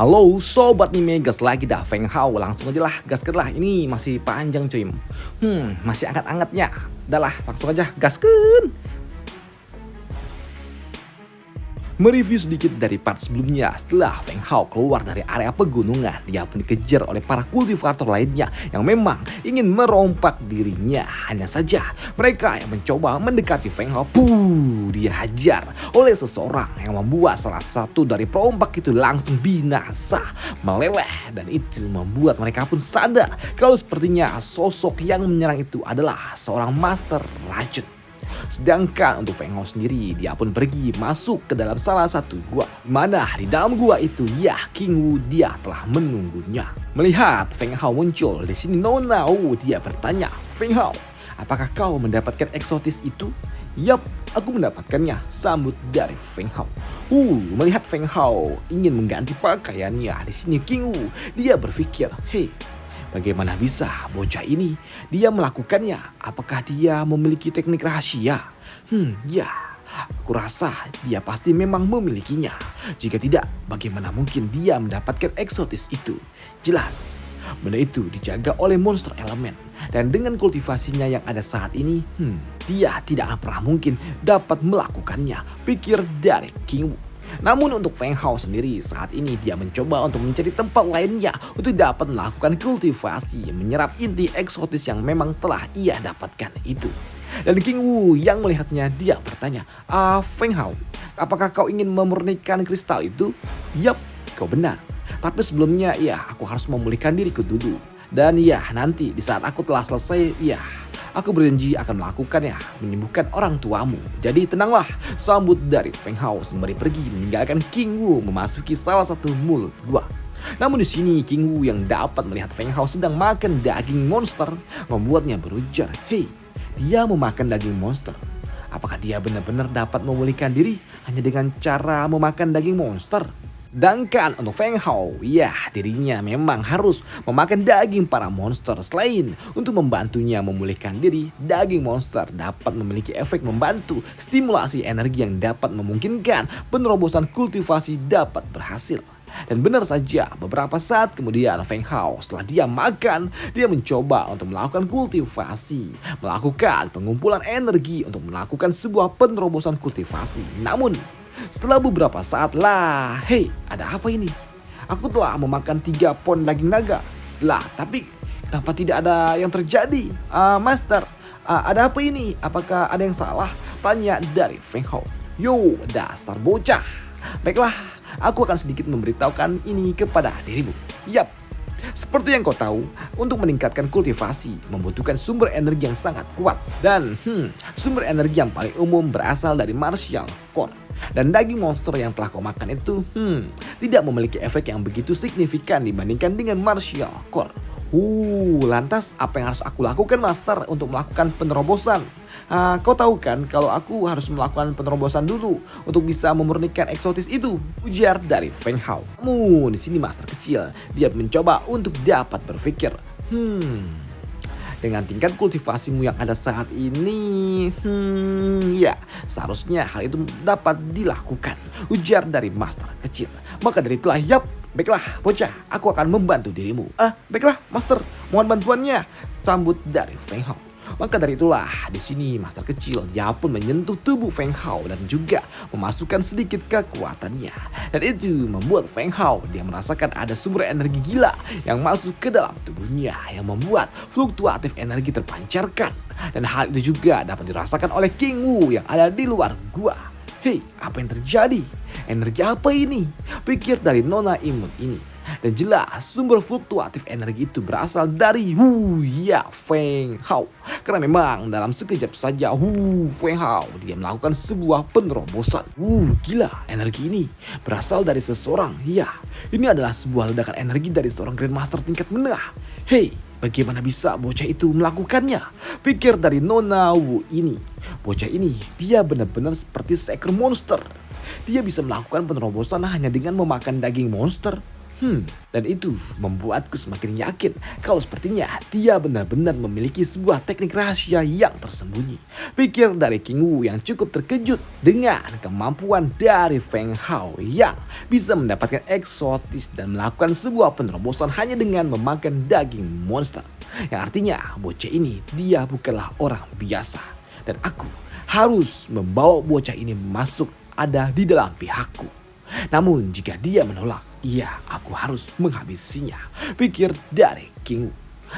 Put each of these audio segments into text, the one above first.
Halo sobat nih gas lagi dah Feng Hao, langsung aja lah gaskan lah, ini masih panjang cuy. Masih anget-angetnya. Udah lah langsung aja gaskan. Mereview sedikit dari part sebelumnya. Setelah Feng Hao keluar dari area pegunungan, dia pun dikejar oleh para kultivator lainnya yang memang ingin merompak dirinya. Hanya saja mereka yang mencoba mendekati Feng Hao, dia hajar oleh seseorang yang membuat salah satu dari perompak itu langsung binasa, meleleh, dan itu membuat mereka pun sadar kalau sepertinya sosok yang menyerang itu adalah seorang master racun. Sedangkan untuk Feng Hao sendiri, dia pun pergi masuk ke dalam salah satu gua. Mana di dalam gua itu King Wu dia telah menunggunya. Melihat Feng Hao muncul di sini, Nona Wu dia bertanya, "Feng Hao, apakah kau mendapatkan eksotis itu?" "Yap, aku mendapatkannya," sambut dari Feng Hao. Melihat Feng Hao ingin mengganti pakaiannya, di sini King Wu dia berpikir, bagaimana bisa bocah ini dia melakukannya? Apakah dia memiliki teknik rahasia? Ya, aku rasa dia pasti memang memilikinya. Jika tidak, bagaimana mungkin dia mendapatkan eksotis itu? Jelas, benda itu dijaga oleh monster elemen. Dan dengan kultivasinya yang ada saat ini, dia tidak akan pernah mungkin dapat melakukannya, pikir dari King Wu. Namun untuk Feng Hao sendiri saat ini dia mencoba untuk mencari tempat lainnya untuk dapat melakukan kultivasi menyerap inti eksotis yang memang telah ia dapatkan itu. Dan King Wu yang melihatnya dia bertanya, "Feng Hao, apakah kau ingin memurnikan kristal itu?" "Yap, kau benar. Tapi sebelumnya aku harus memulihkan diriku dulu. Dan nanti di saat aku telah selesai, aku berjanji akan melakukannya, menyembuhkan orang tuamu. Jadi tenanglah," sambut dari Feng Hao sembari pergi meninggalkan King Wu memasuki salah satu mulut gua. Namun di sini King Wu yang dapat melihat Feng Hao sedang makan daging monster membuatnya berujar, dia memakan daging monster. Apakah dia benar-benar dapat memulihkan diri hanya dengan cara memakan daging monster? Sedangkan untuk Feng Hao, dirinya memang harus memakan daging para monster. Selain untuk membantunya memulihkan diri, daging monster dapat memiliki efek membantu stimulasi energi yang dapat memungkinkan penerobosan kultivasi dapat berhasil. Dan benar saja, beberapa saat kemudian Feng Hao setelah dia makan, dia mencoba untuk melakukan kultivasi, melakukan pengumpulan energi untuk melakukan sebuah penerobosan kultivasi. Namun setelah beberapa saat ada apa ini? Aku telah memakan 3 pon daging naga. Tapi kenapa tidak ada yang terjadi? Master, ada apa ini? Apakah ada yang salah? Tanya dari Feng Hao. "Yo, dasar bocah. Baiklah, aku akan sedikit memberitahukan ini kepada dirimu. Yap, seperti yang kau tahu, untuk meningkatkan kultivasi membutuhkan sumber energi yang sangat kuat. Dan sumber energi yang paling umum berasal dari martial core. Dan daging monster yang telah kau makan itu tidak memiliki efek yang begitu signifikan dibandingkan dengan martial core. Lantas apa yang harus aku lakukan, Master, untuk melakukan penerobosan? Kau tahu kan kalau aku harus melakukan penerobosan dulu untuk bisa memurnikan eksotis itu," ujar dari Feng Hao. Namun di sini Master kecil dia mencoba untuk dapat berpikir, dengan tingkat kultivasimu yang ada saat ini, seharusnya hal itu dapat dilakukan, ujar dari Master kecil. Maka dari itulah, baiklah bocah, aku akan membantu dirimu. Baiklah Master, mohon bantuannya, sambut dari Feng Hao. Maka dari itulah di sini Master kecil dia pun menyentuh tubuh Feng Hao dan juga memasukkan sedikit kekuatannya. Dan itu membuat Feng Hao dia merasakan ada sumber energi gila yang masuk ke dalam tubuhnya yang membuat fluktuatif energi terpancarkan. Dan hal itu juga dapat dirasakan oleh King Wu yang ada di luar gua. Apa yang terjadi? Energi apa ini? Pikir dari nona imut ini. Dan jelas sumber fluktuatif energi itu berasal dari Feng Hao. Karena memang dalam sekejap saja Feng Hao dia melakukan sebuah penerobosan. Gila, energi ini berasal dari seseorang. Ini adalah sebuah ledakan energi dari seorang Grandmaster tingkat menengah. Bagaimana bisa bocah itu melakukannya? Pikir dari Nona Wu ini. Bocah ini dia benar-benar seperti seekor monster. Dia bisa melakukan penerobosan hanya dengan memakan daging monster. Dan itu membuatku semakin yakin kalau sepertinya dia benar-benar memiliki sebuah teknik rahasia yang tersembunyi. Pikir dari King Wu yang cukup terkejut dengan kemampuan dari Feng Hao yang bisa mendapatkan eksotis dan melakukan sebuah penerobosan hanya dengan memakan daging monster. Yang artinya bocah ini dia bukanlah orang biasa. Dan aku harus membawa bocah ini masuk ada di dalam pihakku. Namun jika dia menolak, ya aku harus menghabisinya, pikir dari King Wu.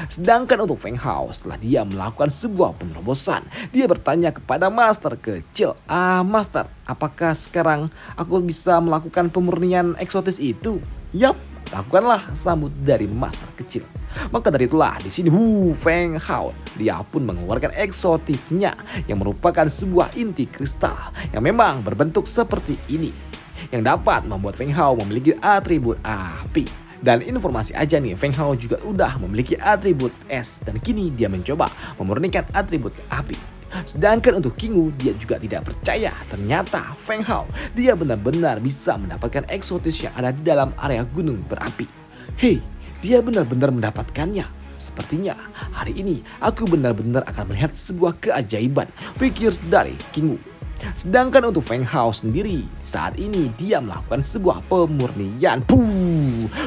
Sedangkan untuk Feng Hao setelah dia melakukan sebuah penerobosan, dia bertanya kepada master kecil, master, apakah sekarang aku bisa melakukan pemurnian eksotis itu? Yap, lakukanlah, sambut dari master kecil. Maka dari itulah di sini Feng Hao dia pun mengeluarkan eksotisnya yang merupakan sebuah inti kristal yang memang berbentuk seperti ini, yang dapat membuat Feng Hao memiliki atribut api. Dan informasi aja nih, Feng Hao juga udah memiliki atribut es dan kini dia mencoba memurnikan atribut api. Sedangkan untuk King Wu dia juga tidak percaya ternyata Feng Hao dia benar-benar bisa mendapatkan eksotis yang ada di dalam area gunung berapi. Hei, dia benar-benar mendapatkannya. Sepertinya hari ini aku benar-benar akan melihat sebuah keajaiban, pikir dari King Wu. Sedangkan untuk Feng Hao sendiri saat ini dia melakukan sebuah pemurnian.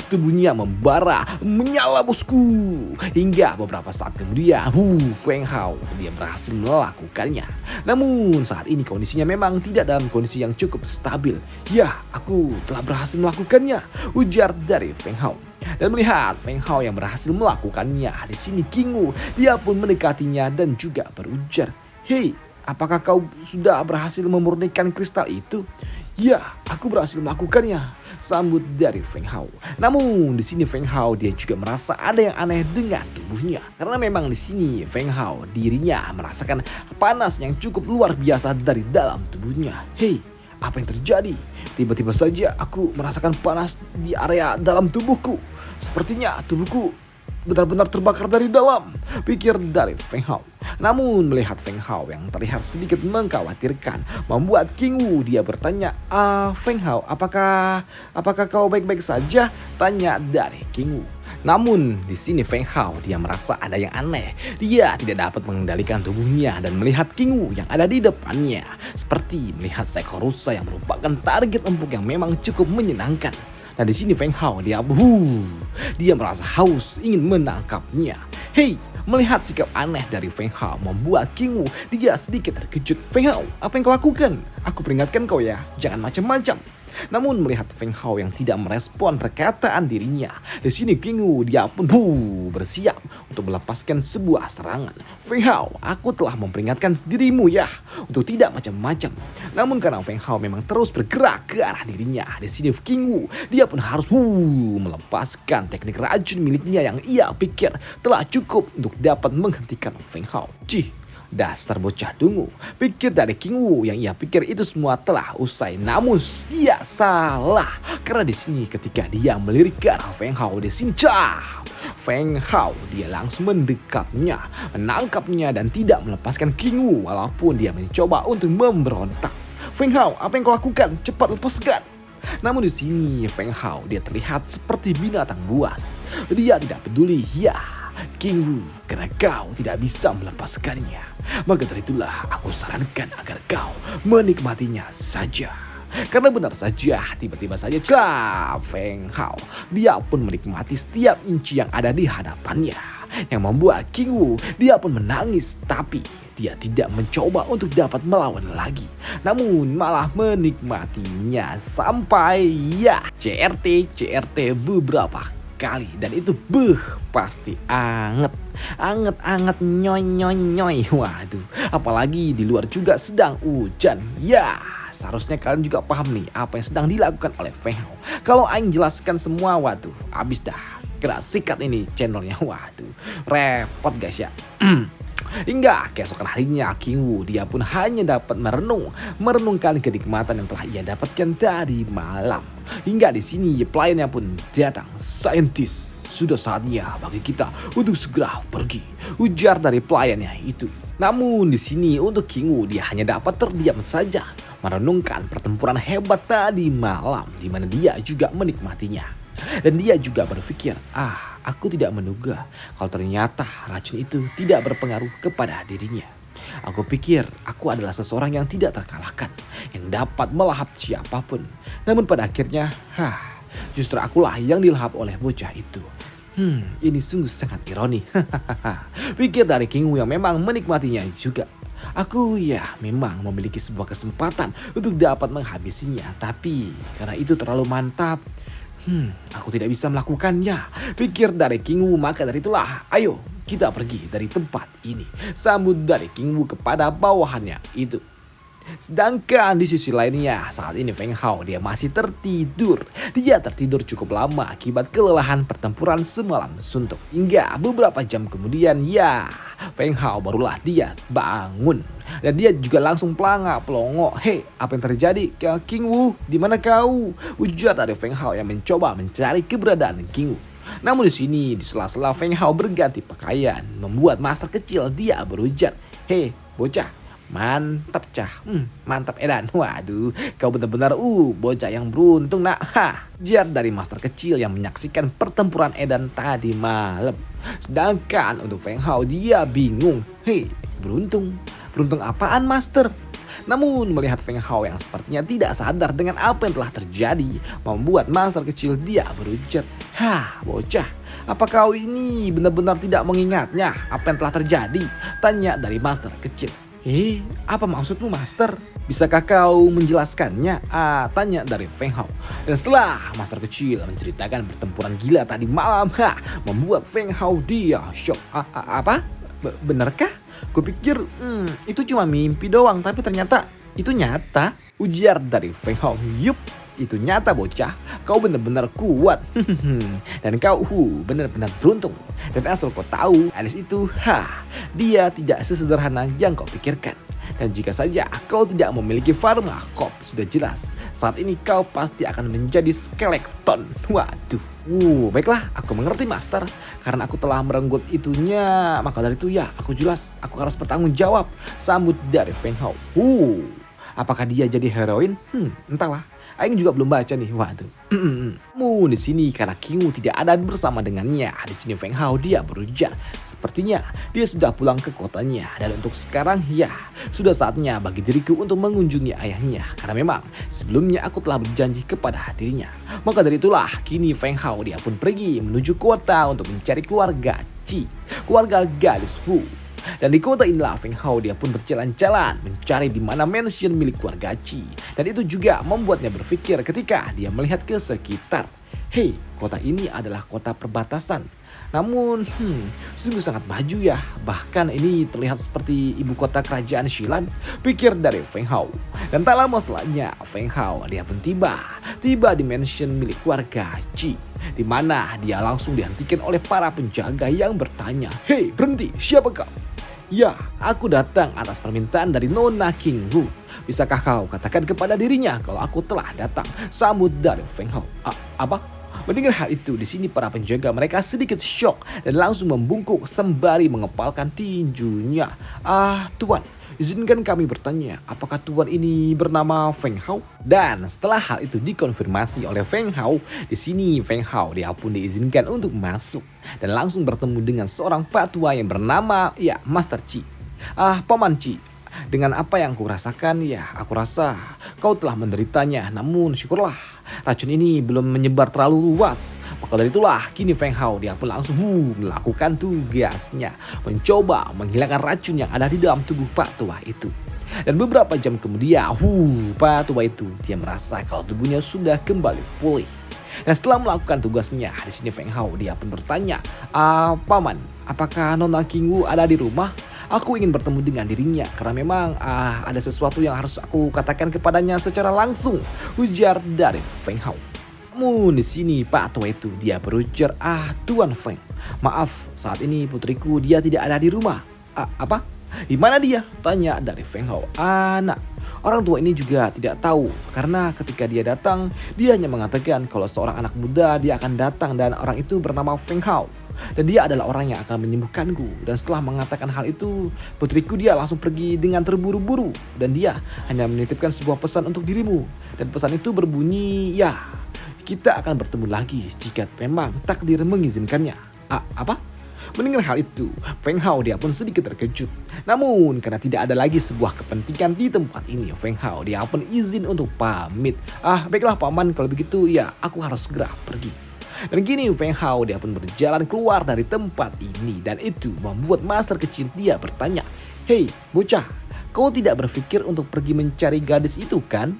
Tubuhnya membara, menyala bosku. Hingga beberapa saat kemudian Feng Hao dia berhasil melakukannya. Namun saat ini kondisinya memang tidak dalam kondisi yang cukup stabil. Ya, aku telah berhasil melakukannya, ujar dari Feng Hao. Dan melihat Feng Hao yang berhasil melakukannya, di sini King Wu dia pun mendekatinya dan juga berujar, "Hei, apakah kau sudah berhasil memurnikan kristal itu?" "Ya, aku berhasil melakukannya," sambut dari Feng Hao. Namun di sini Feng Hao dia juga merasa ada yang aneh dengan tubuhnya. Karena memang di sini Feng Hao dirinya merasakan panas yang cukup luar biasa dari dalam tubuhnya. "Hei, apa yang terjadi? Tiba-tiba saja aku merasakan panas di area dalam tubuhku. Sepertinya tubuhku benar-benar terbakar dari dalam," pikir dari Feng Hao. Namun melihat Feng Hao yang terlihat sedikit mengkhawatirkan membuat King Wu dia bertanya, Feng Hao, apakah kau baik-baik saja?" tanya dari King Wu. Namun di sini Feng Hao dia merasa ada yang aneh. Dia tidak dapat mengendalikan tubuhnya dan melihat King Wu yang ada di depannya seperti melihat seekor rusa yang merupakan target empuk yang memang cukup menyenangkan. Nah di sini Feng Hao dia merasa haus ingin menangkapnya. Hei, melihat sikap aneh dari Feng Hao membuat King Wu dia sedikit terkejut. "Feng Hao, apa yang kau lakukan? Aku peringatkan kau ya, jangan macam-macam." Namun melihat Feng Hao yang tidak merespon perkataan dirinya, di sini King Wu dia pun bersiap untuk melepaskan sebuah serangan. "Feng Hao, aku telah memperingatkan dirimu ya untuk tidak macam-macam." Namun karena Feng Hao memang terus bergerak ke arah dirinya, di sini King Wu dia pun harus melepaskan teknik racun miliknya yang ia pikir telah cukup untuk dapat menghentikan Feng Hao. Dasar bocah dungu, pikir dari King Wu yang ia pikir itu semua telah usai. Namun ia salah, karena di sini ketika dia melirik ke arah Feng Hao di sini, Feng Hao dia langsung mendekapnya, menangkapnya dan tidak melepaskan King Wu walaupun dia mencoba untuk memberontak. "Feng Hao, apa yang kau lakukan? Cepat lepaskan!" Namun di sini Feng Hao dia terlihat seperti binatang buas. Dia tidak peduli, ya King Wu, karena kau tidak bisa melepaskannya. Maka dari itulah aku sarankan agar kau menikmatinya saja. Karena benar saja tiba-tiba saja Feng Hao dia pun menikmati setiap inci yang ada di hadapannya, yang membuat King Wu dia pun menangis, tapi dia tidak mencoba untuk dapat melawan lagi, namun malah menikmatinya sampai CRT beberapa kali. Dan itu pasti anget nyoy. Waduh, apalagi di luar juga sedang hujan. Ya, seharusnya kalian juga paham nih apa yang sedang dilakukan oleh Feng Hao. Kalau aing jelaskan semua, waduh, abis dah kena sikat ini channelnya. Waduh, repot guys ya. Hingga keesokan harinya King Wu dia pun hanya dapat merenungkan kenikmatan yang telah ia dapatkan tadi malam. Hingga di sini pelayannya pun datang. "Saintis, sudah saatnya bagi kita untuk segera pergi," ujar dari pelayannya itu. Namun di sini untuk King Wu dia hanya dapat terdiam saja merenungkan pertempuran hebat tadi malam di mana dia juga menikmatinya. Dan dia juga berpikir, aku tidak menduga kalau ternyata racun itu tidak berpengaruh kepada dirinya. Aku pikir aku adalah seseorang yang tidak terkalahkan, yang dapat melahap siapapun. Namun pada akhirnya, justru akulah yang dilahap oleh bocah itu. Ini sungguh sangat ironi. Pikir dari King Wu yang memang menikmatinya juga. Aku memang memiliki sebuah kesempatan untuk dapat menghabisinya. Tapi karena itu terlalu mantap, aku tidak bisa melakukannya. Pikir dari King Wu, maka dari itulah ayo kita pergi dari tempat ini. Sambut dari King Wu kepada bawahannya itu. Sedangkan di sisi lainnya saat ini Feng Hao dia masih tertidur. Dia tertidur cukup lama akibat kelelahan pertempuran semalam suntuk. Hingga beberapa jam kemudian Feng Hao barulah dia bangun. Dan dia juga langsung pelongo. Hei, apa yang terjadi? King Wu, di mana kau? Ujar dari Feng Hao yang mencoba mencari keberadaan King Wu. Namun di sini di sela-sela Feng Hao berganti pakaian membuat master kecil dia berujar, "Hei, bocah, mantap cah, mantap edan. Waduh, kau benar-benar bocah yang beruntung nak." Jar dari master kecil yang menyaksikan pertempuran edan tadi malam. Sedangkan untuk Feng Hao dia bingung. Hei, beruntung apaan master? Namun melihat Feng Hao yang sepertinya tidak sadar dengan apa yang telah terjadi, membuat master kecil dia berujar, bocah, apa kau ini benar-benar tidak mengingatnya apa yang telah terjadi? Tanya dari master kecil. Apa maksudmu master? Bisakah kau menjelaskannya? Tanya dari Feng Hao. Dan setelah master kecil menceritakan pertempuran gila tadi malam, membuat Feng Hao dia shock. Apa? Benarkah? Kupikir itu cuma mimpi doang, tapi ternyata itu nyata. Ujar dari Feng Hao. Yup, itu nyata bocah. Kau benar-benar kuat. Dan kau benar-benar beruntung. Dan asal kau tahu, Alice itu dia tidak sesederhana yang kau pikirkan. Dan jika saja kau tidak memiliki Pharmacop, sudah jelas saat ini kau pasti akan menjadi skeleton. Waduh. Baiklah, aku mengerti master. Karena aku telah merenggut itunya, maka dari itu aku jelas aku harus bertanggung jawab. Sambut dari Feng Hao. Apakah dia jadi heroin? Entahlah. Aing juga belum baca nih. Waduh. Di sini karena King Wu tidak ada bersama dengannya. Di sini Feng Hao dia berujar, sepertinya dia sudah pulang ke kotanya. Dan untuk sekarang sudah saatnya bagi diriku untuk mengunjungi ayahnya. Karena memang sebelumnya aku telah berjanji kepada dirinya. Maka dari itulah kini Feng Hao dia pun pergi menuju kota untuk mencari keluarga Qi, keluarga gadis Wu. Dan di kota inilah Feng Hao dia pun berjalan-jalan mencari di mana mansion milik keluarga Qi. Dan itu juga membuatnya berpikir ketika dia melihat ke sekitar. Hei, kota ini adalah kota perbatasan. Namun sungguh sangat maju ya. Bahkan ini terlihat seperti ibu kota kerajaan Xilan, pikir dari Feng Hao. Dan tak lama setelahnya Feng Hao dia pun tiba di mansion milik keluarga Qi, di mana dia langsung dihentikan oleh para penjaga yang bertanya, "Hei, berhenti, siapa kau?" Aku datang atas permintaan dari Nona King Wu. Bisakah kau katakan kepada dirinya kalau aku telah datang? Sambut dari Feng Hao. Apa? Mendengar hal itu, di sini para penjaga mereka sedikit shock dan langsung membungkuk sembari mengepalkan tinjunya. Tuan, izinkan kami bertanya, apakah tuan ini bernama Feng Hao? Dan setelah hal itu dikonfirmasi oleh Feng Hao, di sini Feng Hao dia pun diizinkan untuk masuk dan langsung bertemu dengan seorang pak tua yang bernama Master Qi. Paman Qi, dengan apa yang kurasakan aku rasa kau telah menderitanya. Namun syukurlah racun ini belum menyebar terlalu luas. Maka dari itulah kini Feng Hao dia pun langsung melakukan tugasnya, mencoba menghilangkan racun yang ada di dalam tubuh pak tua itu. Dan beberapa jam kemudian pak tua itu dia merasa kalau tubuhnya sudah kembali pulih. Dan setelah melakukan tugasnya, di sini Feng Hao dia pun bertanya, "Paman, apakah Nona King Wu ada di rumah? Aku ingin bertemu dengan dirinya karena memang ada sesuatu yang harus aku katakan kepadanya secara langsung," ujar dari Feng Hao. Namun di sini pak tua itu dia berujar, "Tuan Feng, maaf, saat ini putriku dia tidak ada di rumah." Apa? Di mana dia? Tanya dari Feng Hao. Nak, orang tua ini juga tidak tahu karena ketika dia datang, dia hanya mengatakan kalau seorang anak muda dia akan datang dan orang itu bernama Feng Hao. Dan dia adalah orang yang akan menyembuhkanku. Dan setelah mengatakan hal itu, putriku dia langsung pergi dengan terburu-buru. Dan dia hanya menitipkan sebuah pesan untuk dirimu. Dan pesan itu berbunyi, Kita akan bertemu lagi jika memang takdir mengizinkannya. Apa? Mendengar hal itu, Feng Hao dia pun sedikit terkejut. Namun karena tidak ada lagi sebuah kepentingan di tempat ini, Feng Hao dia pun izin untuk pamit. Baiklah paman, kalau begitu ya aku harus segera pergi. Dan kini Feng Hao dia pun berjalan keluar dari tempat ini, dan itu membuat master kecil dia bertanya, "Hei bocah, kau tidak berpikir untuk pergi mencari gadis itu kan?"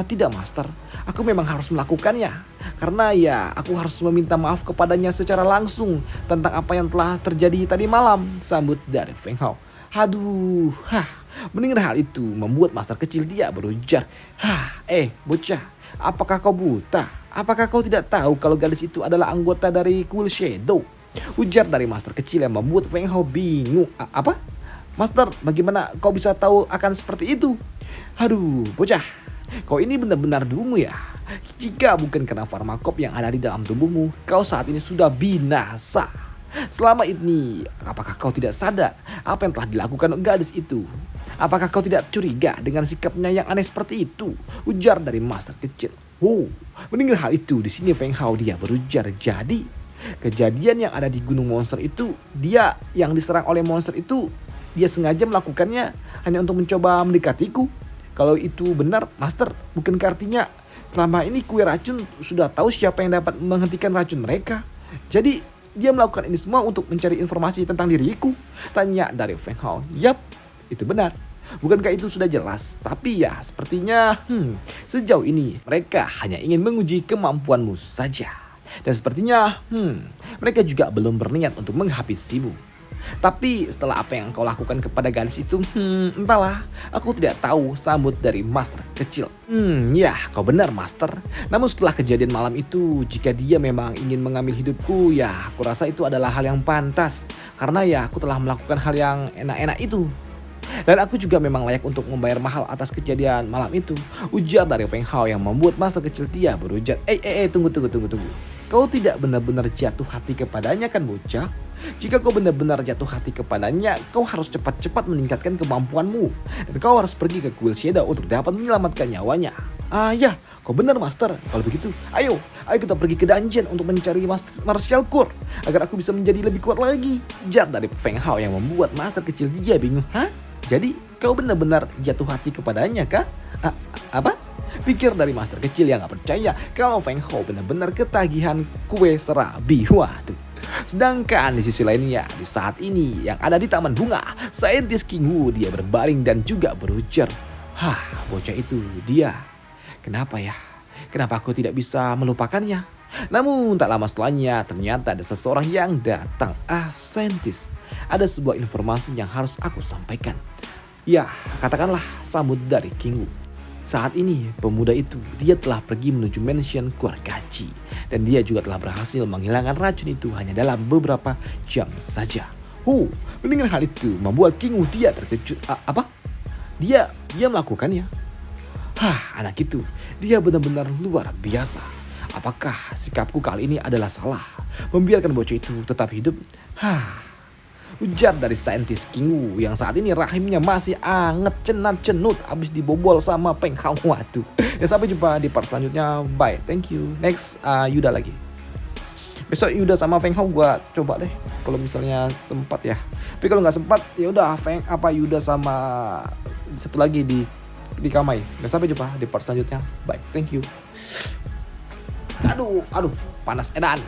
Tidak master, aku memang harus melakukannya. Karena ya aku harus meminta maaf kepadanya secara langsung tentang apa yang telah terjadi tadi malam, sambut dari Feng Hao. Mendengar hal itu membuat master kecil dia berujar, bocah, apakah kau buta? Apakah kau tidak tahu kalau gadis itu adalah anggota dari Cool Shadow? Ujar dari master kecil yang membuat Feng Hao bingung. Apa? Master, bagaimana kau bisa tahu akan seperti itu? Bocah, kau ini benar-benar dungu ya. Jika bukan karena farmakop yang ada di dalam tubuhmu, kau saat ini sudah binasa. Selama ini, apakah kau tidak sadar apa yang telah dilakukan gadis itu? Apakah kau tidak curiga dengan sikapnya yang aneh seperti itu? Ujar dari master kecil. Mendengar hal itu, di sini Feng Hao dia berujar, jadi kejadian yang ada di Gunung Monster itu, dia yang diserang oleh monster itu, dia sengaja melakukannya hanya untuk mencoba mendekatiku. Kalau itu benar, Master, bukankah artinya selama ini kue racun sudah tahu siapa yang dapat menghentikan racun mereka? Jadi dia melakukan ini semua untuk mencari informasi tentang diriku? Tanya dari Feng Hao. Yap, itu benar. Bukankah itu sudah jelas? Tapi ya sepertinya sejauh ini mereka hanya ingin menguji kemampuanmu saja. Dan sepertinya mereka juga belum berniat untuk menghabisimu. Tapi setelah apa yang kau lakukan kepada gadis itu, entahlah, aku tidak tahu, sambut dari master kecil. Ya, kau benar master. Namun setelah kejadian malam itu, jika dia memang ingin mengambil hidupku, ya aku rasa itu adalah hal yang pantas. Karena ya aku telah melakukan hal yang enak-enak itu. Dan aku juga memang layak untuk membayar mahal atas kejadian malam itu. Ujar dari Feng Hao yang membuat master kecil dia berujar, tunggu. Kau tidak benar-benar jatuh hati kepadanya kan bocah? Jika kau benar-benar jatuh hati kepadanya, kau harus cepat-cepat meningkatkan kemampuanmu. Dan kau harus pergi ke Cool Shadow untuk dapat menyelamatkan nyawanya. Ya, kau benar master. Kalau begitu, ayo kita pergi ke dungeon untuk mencari Martial Core agar aku bisa menjadi lebih kuat lagi. Jar dari Feng Hao yang membuat master kecil dia bingung. Jadi kau benar-benar jatuh hati kepadanya kah? Apa? Pikir dari master kecil yang gak percaya kalau Feng Hao benar-benar ketagihan kue serabi. Waduh. Sedangkan di sisi lainnya, di saat ini yang ada di taman bunga, saintis King Wu dia berbaring dan juga berujar, bocah itu dia. Kenapa ya? Kenapa aku tidak bisa melupakannya? Namun tak lama setelahnya ternyata ada seseorang yang datang. Saintis, ada sebuah informasi yang harus aku sampaikan. Ya, katakanlah, sambut dari King Wu. Saat ini pemuda itu dia telah pergi menuju mansion Kuarkachi, dan dia juga telah berhasil menghilangkan racun itu hanya dalam beberapa jam saja. Mendengar hal itu membuat King Wu dia terkejut. Apa? Dia melakukannya? Anak itu dia benar-benar luar biasa. Apakah sikapku kali ini adalah salah? Membiarkan bocah itu tetap hidup? Ujar dari saintis King Wu yang saat ini rahimnya masih anget cenat-cenut abis dibobol sama Feng Hao. Waduh. Ya sampai jumpa di part selanjutnya. Bye. Thank you. Next Yuda lagi. Besok Yuda sama Feng Hao gua coba deh kalau misalnya sempat ya. Tapi kalau nggak sempat ya udah Yuda sama satu lagi di Kamai. Dan sampai jumpa di part selanjutnya. Bye. Thank you. Aduh, panas edan.